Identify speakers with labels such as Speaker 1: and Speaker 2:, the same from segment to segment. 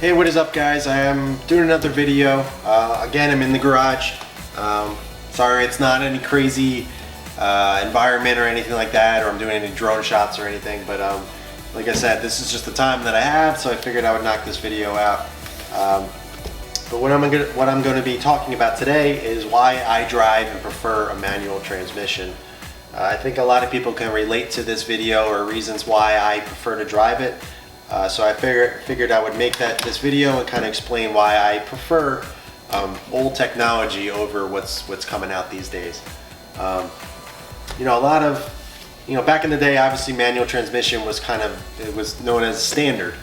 Speaker 1: Hey, what is up guys? I am doing another video. Again, I'm in the garage. Sorry it's not any crazy environment or anything like that, or I'm doing any drone shots or anything, but like I said, this is just the time that I have, so I figured I would knock this video out. But what I'm going to be talking about today is why I drive and prefer a manual transmission. I think a lot of people can relate to this video or reasons why I prefer to drive it. So I figured I would make this video and kind of explain why I prefer old technology over what's coming out these days. You know, back in the day, obviously manual transmission was it was known as standard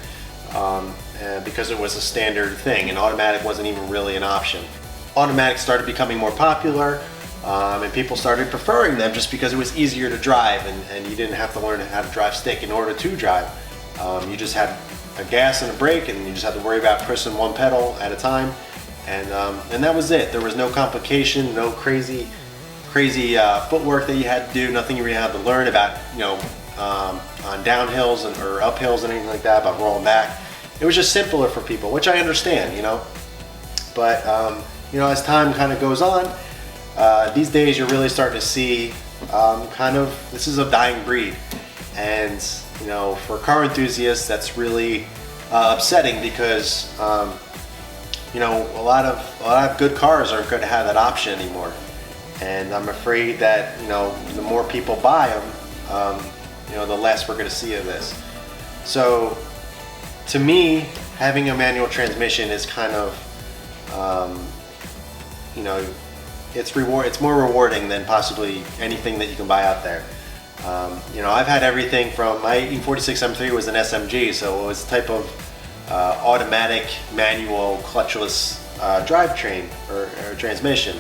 Speaker 1: because it was a standard thing, and automatic wasn't even really an option. Automatic started becoming more popular, and people started preferring them just because it was easier to drive, and you didn't have to learn how to drive stick in order to drive. You just had a gas and a brake, and you just had to worry about pressing one pedal at a time, and that was it. There was no complication, no crazy footwork that you had to do, nothing you really had to learn about, you know, on downhills or uphills and anything like that, about rolling back. It was just simpler for people, which I understand, you know. But you know, as time kind of goes on, these days you're really starting to see this is a dying breed, and you know, for car enthusiasts, that's really upsetting because you know, a lot of good cars aren't going to have that option anymore, and I'm afraid that, you know, the more people buy them, you know, the less we're going to see of this. So, to me, having a manual transmission is kind of, you know, it's more rewarding than possibly anything that you can buy out there. You know, I've had everything from my E46 M3 was an SMG, so it was a type of automatic, manual, clutchless drivetrain or transmission,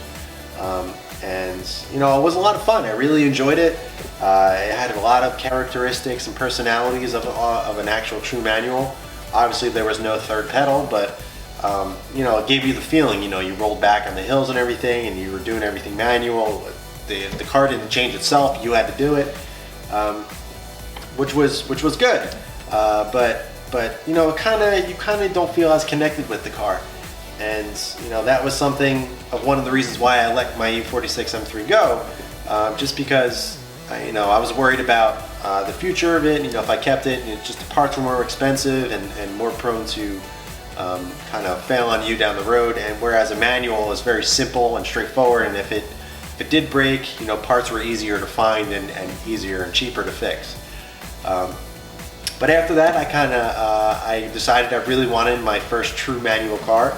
Speaker 1: and you know, it was a lot of fun. I really enjoyed it. It had a lot of characteristics and personalities of an actual true manual. Obviously, there was no third pedal, but you know, it gave you the feeling. You know, you rolled back on the hills and everything, and you were doing everything manual. The car didn't change itself; you had to do it, which was good. But you know, you kind of don't feel as connected with the car, and you know, that was one of the reasons why I let my E46 M3 go, just because you know, I was worried about the future of it. You know, if I kept it, you know, just the parts were more expensive and more prone to kind of fail on you down the road. And whereas a manual is very simple and straightforward, and if it did break, you know, parts were easier to find and easier and cheaper to fix. But after that, I decided I really wanted my first true manual car,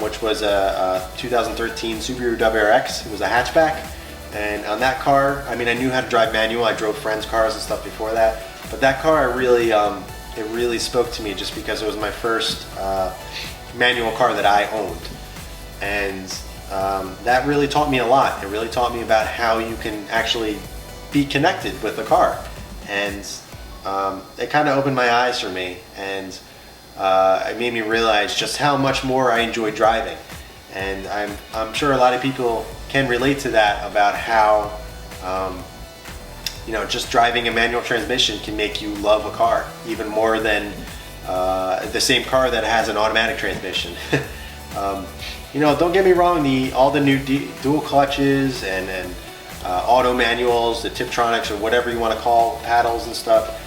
Speaker 1: which was a 2013 Subaru WRX. It was a hatchback, and on that car, I mean, I knew how to drive manual. I drove friends' cars and stuff before that, but that car, it really spoke to me just because it was my first manual car that I owned, and that really taught me a lot. It really taught me about how you can actually be connected with a car, and it kind of opened my eyes for me, and it made me realize just how much more I enjoy driving. And I'm sure a lot of people can relate to that, about how you know, just driving a manual transmission can make you love a car even more than the same car that has an automatic transmission. You know, don't get me wrong, all the new dual clutches and auto manuals, the Tiptronics or whatever you want to call paddles and stuff,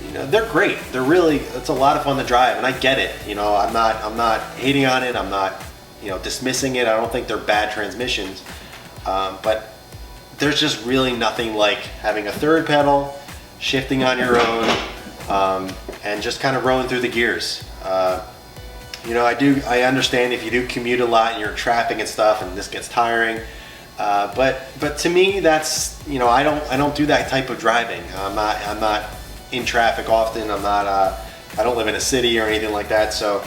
Speaker 1: you know, they're great. It's a lot of fun to drive, and I get it. You know, I'm not hating on it. I'm not, you know, dismissing it. I don't think they're bad transmissions, but there's just really nothing like having a third pedal, shifting on your own, and just kind of rolling through the gears. You know, I understand if you do commute a lot and you're in traffic and stuff, and this gets tiring. But to me, that's, you know, I don't do that type of driving. I'm not in traffic often. I don't live in a city or anything like that. So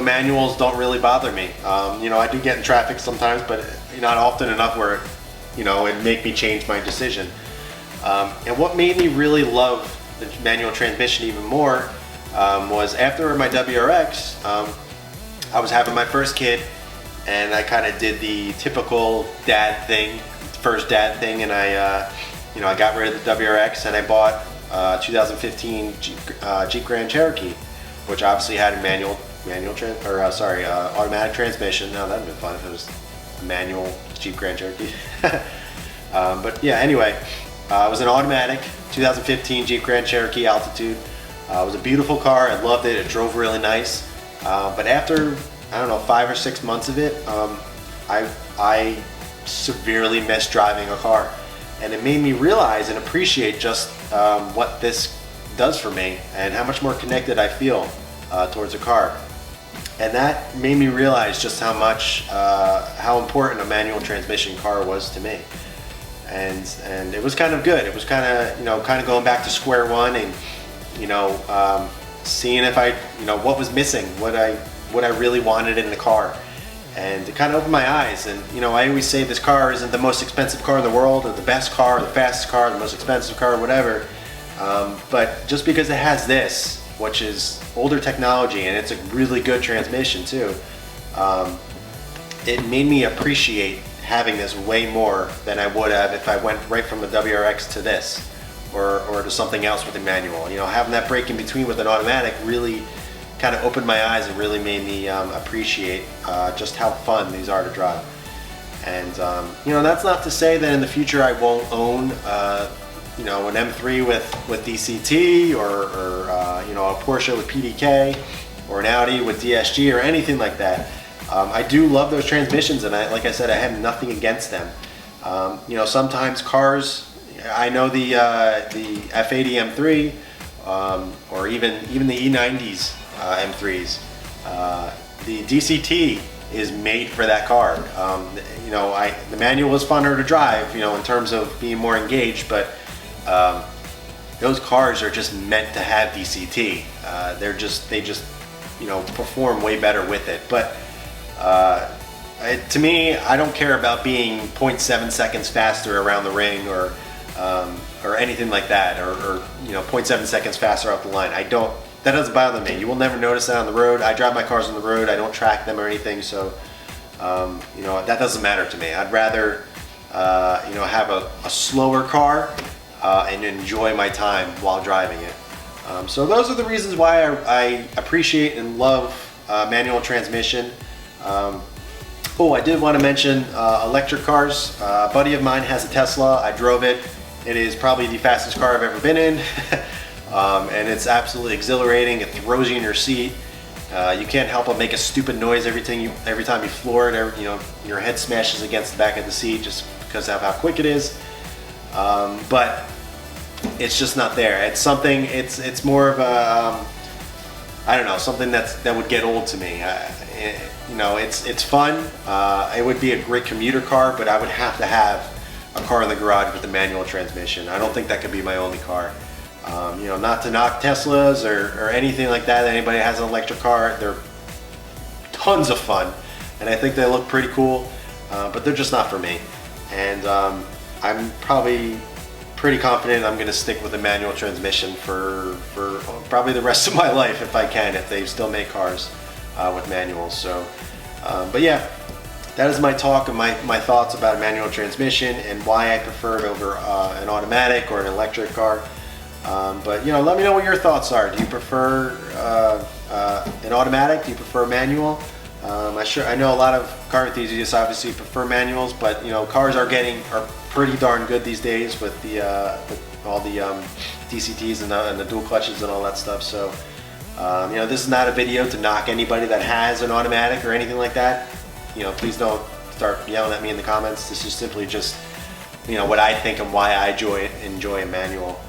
Speaker 1: manuals don't really bother me. You know, I do get in traffic sometimes, but not often enough where, you know, it'd make me change my decision. And what made me really love the manual transmission even more was after my WRX, I was having my first kid, and I kind of did the typical first dad thing, and I got rid of the WRX and I bought 2015 Jeep Grand Cherokee, which obviously had a automatic transmission. Now that'd been fun if it was a manual Jeep Grand Cherokee. But yeah, anyway, it was an automatic 2015 Jeep Grand Cherokee Altitude. It was a beautiful car. I loved it. It drove really nice. But after, I don't know, 5 or 6 months of it, I severely missed driving a car. And it made me realize and appreciate just what this does for me and how much more connected I feel towards a car. And that made me realize just how important a manual transmission car was to me. And it was kind of good. It was kind of going back to square one and seeing if what was missing, what I really wanted in the car. And it kind of opened my eyes. And I always say this car isn't the most expensive car in the world, or the best car, or the fastest car, the most expensive car, whatever. But just because it has this, which is older technology, and it's a really good transmission too, it made me appreciate having this way more than I would have if I went right from the WRX to this, or to something else with a manual. Having that break in between with an automatic really kind of opened my eyes and really made me appreciate just how fun these are to drive. And that's not to say that in the future I won't own an M3 with DCT, or a Porsche with PDK, or an Audi with DSG, or anything like that. I do love those transmissions, and like I said, I have nothing against them. Sometimes cars, I know the F80 M3, or even the E90s M3s, the DCT is made for that car. The manual is funner to drive, in terms of being more engaged, but those cars are just meant to have DCT. They just perform way better with it. But to me, I don't care about being 0.7 seconds faster around the ring, or anything like that, or 0.7 seconds faster up the line. That doesn't bother me. You will never notice that on the road. I drive my cars on the road. I don't track them or anything, so that doesn't matter to me. I'd rather have a slower car and enjoy my time while driving it. So those are the reasons why I appreciate and love manual transmission. I did want to mention electric cars. A buddy of mine has a Tesla. I drove it. It is probably the fastest car I've ever been in. And it's absolutely exhilarating. It throws you in your seat. You can't help but make a stupid noise every time you floor it. Your head smashes against the back of the seat just because of how quick it is. But it's just not there. It's something. It's more of a I don't know, something that would get old to me. It's fun. It would be a great commuter car, but I would have to have a car in the garage with a manual transmission. I don't think that could be my only car. Not to knock Teslas or anything like that. Anybody has an electric car, they're tons of fun, and I think they look pretty cool, but they're just not for me. And I'm probably pretty confident I'm going to stick with a manual transmission for probably the rest of my life if I can, if they still make cars with manuals. So, but yeah, that is my talk and my thoughts about a manual transmission and why I prefer it over an automatic or an electric car. But let me know what your thoughts are. Do you prefer an automatic? Do you prefer manual? I know a lot of car enthusiasts obviously prefer manuals, but cars are pretty darn good these days with all the DCTs and the dual clutches and all that stuff. So this is not a video to knock anybody that has an automatic or anything like that. Please don't start yelling at me in the comments. This is simply just what I think and why I enjoy a manual.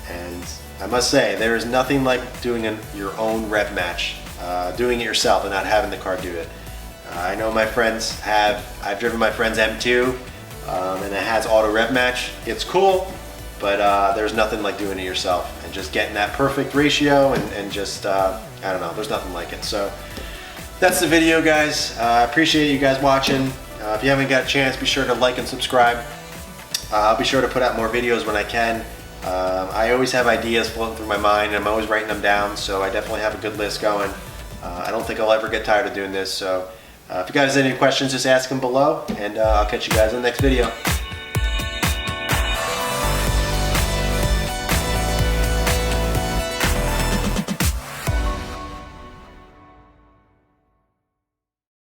Speaker 1: And I must say, there is nothing like doing your own rev match, doing it yourself and not having the car do it. I know my friends I've driven my friend's M2, and it has auto rev match. It's cool, but there's nothing like doing it yourself and just getting that perfect ratio and just, I don't know, there's nothing like it. So that's the video, guys. I appreciate you guys watching. If you haven't got a chance, be sure to like and subscribe. I'll be sure to put out more videos when I can. I always have ideas floating through my mind, and I'm always writing them down, so I definitely have a good list going. I don't think I'll ever get tired of doing this, so if you guys have any questions, just ask them below, and I'll catch you guys in the next video.